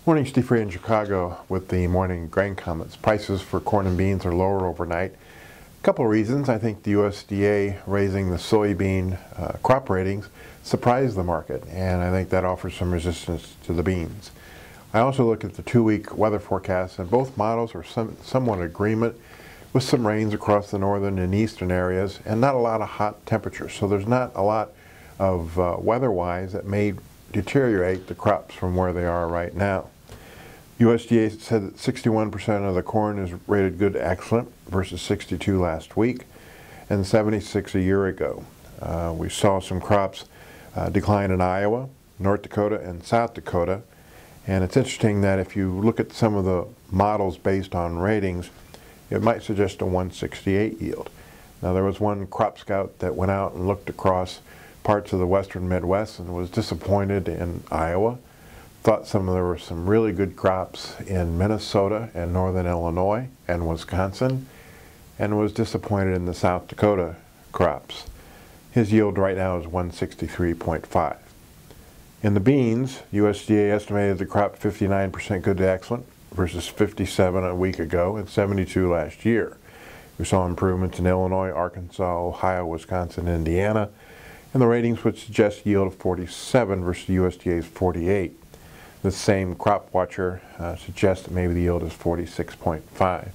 Morning, Steve Free in Chicago with the morning grain comments. Prices for corn and beans are lower overnight. A couple of reasons. I think the USDA raising the soybean crop ratings surprised the market, and I think that offers some resistance to the beans. I also look at the 2-week weather forecast, and both models are somewhat in agreement with some rains across the northern and eastern areas and not a lot of hot temperatures. So there's not a lot of weather-wise that may deteriorate the crops from where they are right now. USDA said that 61% of the corn is rated good to excellent versus 62 last week and 76 a year ago. We saw some crops decline in Iowa, North Dakota, and South Dakota. And it's interesting that if you look at some of the models based on ratings, it might suggest a 168 yield. Now, there was one crop scout that went out and looked across parts of the western Midwest and was disappointed in Iowa. Thought there were some really good crops in Minnesota and northern Illinois and Wisconsin, and was disappointed in the South Dakota crops. His yield right now is 163.5. In the beans, USDA estimated the crop 59% good to excellent versus 57 a week ago and 72 last year. We saw improvements in Illinois, Arkansas, Ohio, Wisconsin, and Indiana, and the ratings would suggest yield of 47 versus USDA's 48. The same crop watcher suggests that maybe the yield is 46.5.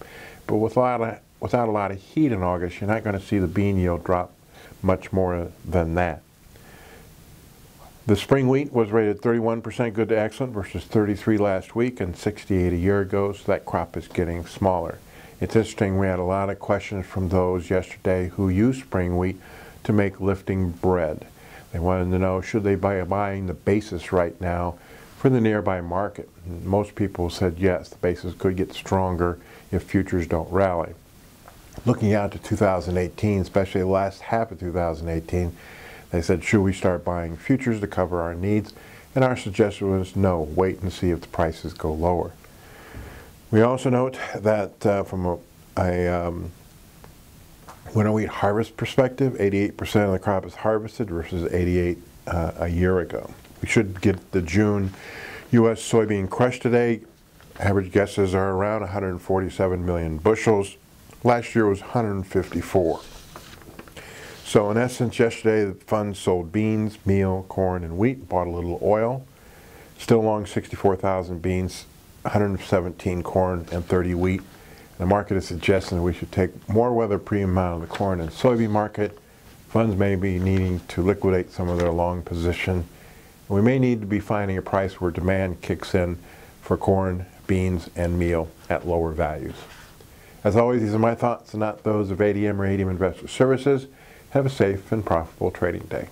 But without a lot of heat in August, you're not going to see the bean yield drop much more than that. The spring wheat was rated 31% good to excellent versus 33 last week and 68 a year ago, so that crop is getting smaller. It's interesting, we had a lot of questions from those yesterday who use spring wheat to make lifting bread. They wanted to know, should they be buying the basis right now for the nearby market? Most people said yes, the basis could get stronger if futures don't rally. Looking out to 2018, especially the last half of 2018, they said, should we start buying futures to cover our needs? And our suggestion was no, wait and see if the prices go lower. We also note that from a winter wheat harvest perspective, 88% of the crop is harvested versus 88 a year ago. We should get the June U.S. soybean crush today. Average guesses are around 147 million bushels. Last year was 154. So in essence, yesterday the funds sold beans, meal, corn, and wheat, bought a little oil. Still long 64,000 beans, 117 corn, and 30 wheat. The market is suggesting that we should take more weather premium out of the corn and soybean market. Funds may be needing to liquidate some of their long position. We may need to be finding a price where demand kicks in for corn, beans, and meal at lower values. As always, these are my thoughts and not those of ADM or ADM Investor Services. Have a safe and profitable trading day.